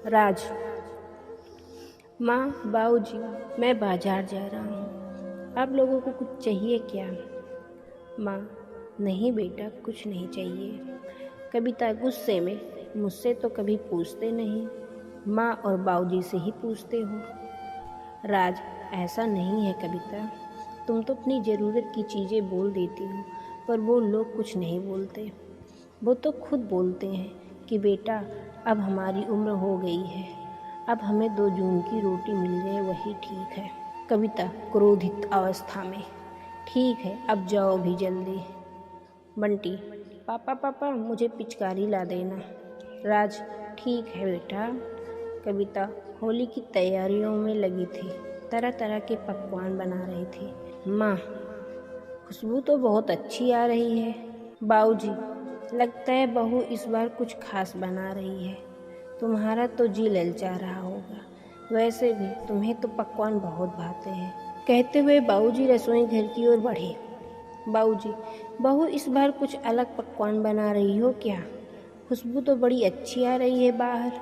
राज। माँ, बाबूजी, मैं बाजार जा रहा हूँ। आप लोगों को कुछ चाहिए क्या? माँ, नहीं बेटा, कुछ नहीं चाहिए। कविता गुस्से में, मुझसे तो कभी पूछते नहीं, माँ और बाबूजी से ही पूछते हो। राज, ऐसा नहीं है कविता, तुम तो अपनी ज़रूरत की चीज़ें बोल देती हो, पर वो लोग कुछ नहीं बोलते। वो तो खुद बोलते हैं कि बेटा अब हमारी उम्र हो गई है, अब हमें 2 जून की रोटी मिल जाए वही ठीक है। कविता क्रोधित अवस्था में, ठीक है अब जाओ भी जल्दी। बंटी, पापा पापा मुझे पिचकारी ला देना। राज, ठीक है बेटा। कविता होली की तैयारियों में लगी थी, तरह तरह के पकवान बना रही थी। माँ, खुशबू तो बहुत अच्छी आ रही है। बाबूजी, लगता है बहू इस बार कुछ खास बना रही है, तुम्हारा तो जी ललचा रहा होगा। वैसे भी तुम्हें तो पकवान बहुत भाते हैं। कहते हुए बाबूजी रसोई घर की ओर बढ़े। बाबूजी, बहू इस बार कुछ अलग पकवान बना रही हो क्या? खुशबू तो बड़ी अच्छी आ रही है बाहर।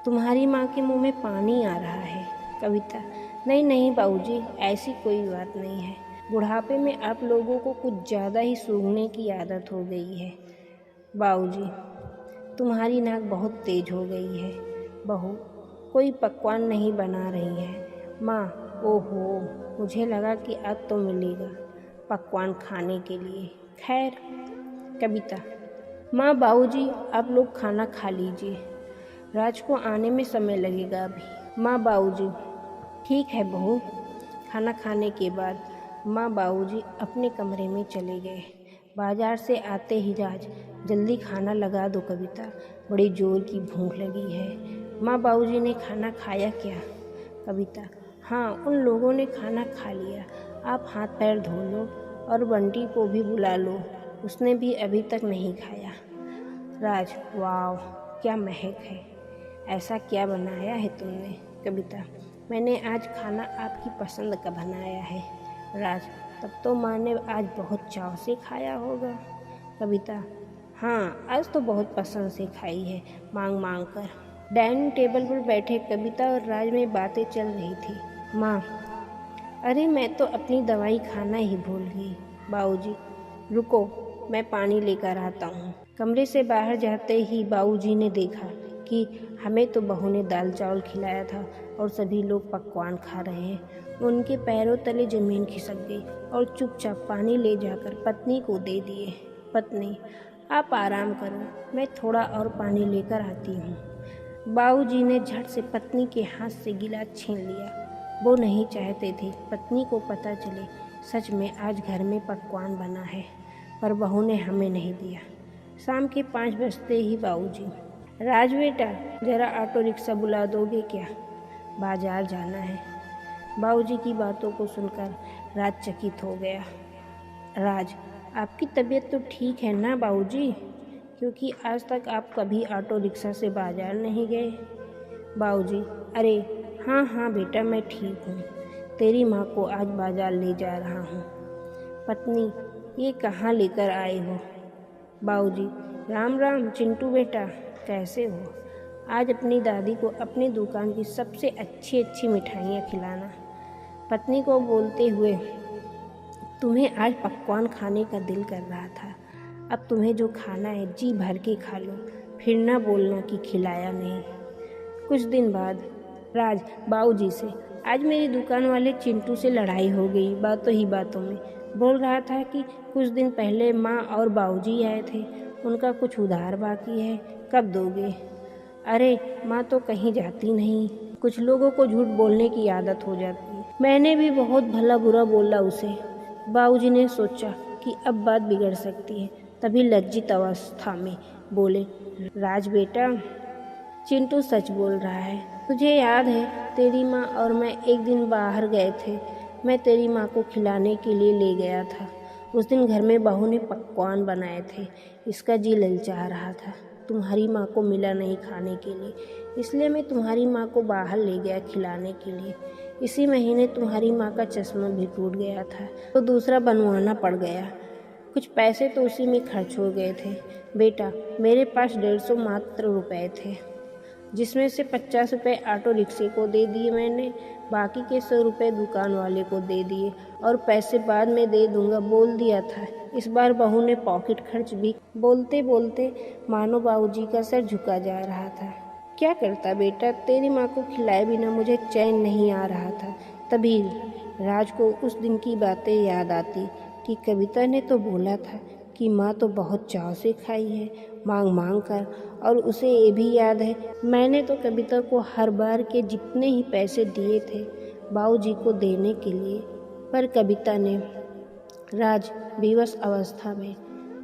तुम्हारी माँ के मुंह में पानी आ रहा है। कविता, नहीं नहीं बाबूजी, ऐसी कोई बात नहीं है। बुढ़ापे में आप लोगों को कुछ ज़्यादा ही सूंघने की आदत हो गई है। बाबूजी, तुम्हारी नाक बहुत तेज हो गई है। बहू कोई पकवान नहीं बना रही है। माँ, ओहो, मुझे लगा कि अब तो मिलेगा पकवान खाने के लिए। खैर। कविता, माँ, बाबूजी, आप लोग खाना खा लीजिए, राज को आने में समय लगेगा अभी। माँ, बाबूजी, ठीक है बहू। खाना खाने के बाद माँ बाबूजी अपने कमरे में चले गए। बाजार से आते ही राज, जल्दी खाना लगा दो कविता, बड़ी जोर की भूख लगी है। माँ, बाबूजी ने खाना खाया क्या? कविता, हाँ, उन लोगों ने खाना खा लिया। आप हाथ पैर धो लो और बंटी को भी बुला लो, उसने भी अभी तक नहीं खाया। राज, वाह क्या महक है, ऐसा क्या बनाया है तुमने? कविता, मैंने आज खाना आपकी पसंद का बनाया है। राज, तब तो माँ ने आज बहुत चाव से खाया होगा। कविता, हाँ, आज तो बहुत पसंद से खाई है, मांग मांग कर। डाइनिंग टेबल पर बैठे कविता और राज में बातें चल रही थी। माँ, अरे मैं तो अपनी दवाई खाना ही भूल गई। बाबूजी, रुको, मैं पानी लेकर आता हूँ। कमरे से बाहर जाते ही बाबूजी ने देखा कि हमें तो बहू ने दाल चावल खिलाया था और सभी लोग पकवान खा रहे हैं। उनके पैरों तले जमीन खिसक गई और चुपचाप पानी ले जाकर पत्नी को दे दिए। पत्नी, आप आराम करो, मैं थोड़ा और पानी लेकर आती हूँ। बाबूजी ने झट से पत्नी के हाथ से गिलास छीन लिया। वो नहीं चाहते थे पत्नी को पता चले सच में आज घर में पकवान बना है, पर बहू ने हमें नहीं दिया। शाम के 5 बजते ही बाबूजी, राज बेटा, जरा ऑटो रिक्शा बुला दोगे क्या? बाजार जाना है। बाबूजी की बातों को सुनकर राज चकित हो गया। राज, आपकी तबीयत तो ठीक है ना बाबूजी? क्योंकि आज तक आप कभी ऑटो रिक्शा से बाजार नहीं गए। बाबूजी, अरे हाँ हाँ बेटा, मैं ठीक हूँ, तेरी माँ को आज बाजार ले जा रहा हूँ। पत्नी, ये कहाँ लेकर आए हो? बाबूजी, राम राम चिंटू बेटा, कैसे हो? आज अपनी दादी को अपनी दुकान की सबसे अच्छी अच्छी मिठाइयाँ खिलाना। पत्नी को बोलते हुए, तुम्हें आज पकवान खाने का दिल कर रहा था, अब तुम्हें जो खाना है जी भर के खा लो, फिर ना बोलना कि खिलाया नहीं। कुछ दिन बाद राज बाबूजी से, आज मेरी दुकान वाले चिंटू से लड़ाई हो गई बातों ही बातों में। बोल रहा था कि कुछ दिन पहले माँ और बाबूजी आए थे, उनका कुछ उधार बाकी है, कब दोगे? अरे माँ तो कहीं जाती नहीं, कुछ लोगों को झूठ बोलने की आदत हो जाती है, मैंने भी बहुत भला बुरा बोला उसे। बाबूजी ने सोचा कि अब बात बिगड़ सकती है, तभी लज्जित अवस्था में बोले, राज बेटा, चिंटू सच बोल रहा है। तुझे याद है तेरी माँ और मैं एक दिन बाहर गए थे, मैं तेरी माँ को खिलाने के लिए ले गया था। उस दिन घर में बहू ने पकवान बनाए थे, इसका जी ललचा रहा था, तुम्हारी माँ को मिला नहीं खाने के लिए, इसलिए मैं तुम्हारी माँ को बाहर ले गया खिलाने के लिए। इसी महीने तुम्हारी माँ का चश्मा भी टूट गया था, तो दूसरा बनवाना पड़ गया। कुछ पैसे तो उसी में खर्च हो गए थे। बेटा, मेरे पास 150 मात्र रुपए थे। जिसमें से 50 रुपये ऑटो रिक्शे को दे दिए मैंने, बाकी के 100 रुपये दुकान वाले को दे दिए और पैसे बाद में दे दूंगा बोल दिया था। इस बार बहू ने पॉकेट खर्च भी। बोलते बोलते मानो बाबूजी का सर झुका जा रहा था। क्या करता बेटा, तेरी माँ को खिलाए बिना मुझे चैन नहीं आ रहा था। तभी राज को उस दिन की बातें याद आती कि कविता ने तो बोला था कि माँ तो बहुत चाव से खाई है, मांग मांग कर। और उसे ये भी याद है मैंने तो कविता को हर बार के जितने ही पैसे दिए थे बाबूजी को देने के लिए, पर कविता ने। राज बेबस अवस्था में,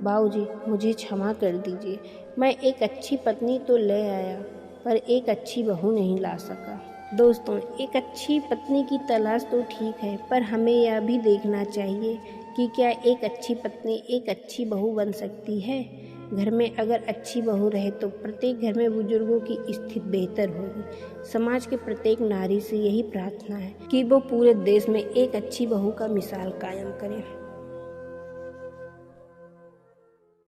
बाबूजी मुझे क्षमा कर दीजिए, मैं एक अच्छी पत्नी तो ले आया पर एक अच्छी बहू नहीं ला सका। दोस्तों, एक अच्छी पत्नी की तलाश तो ठीक है, पर हमें यह भी देखना चाहिए कि क्या एक अच्छी पत्नी एक अच्छी बहू बन सकती है। घर में अगर अच्छी बहू रहे तो प्रत्येक घर में बुजुर्गों की स्थिति बेहतर होगी। समाज के प्रत्येक नारी से यही प्रार्थना है कि वो पूरे देश में एक अच्छी बहू का मिसाल कायम करें।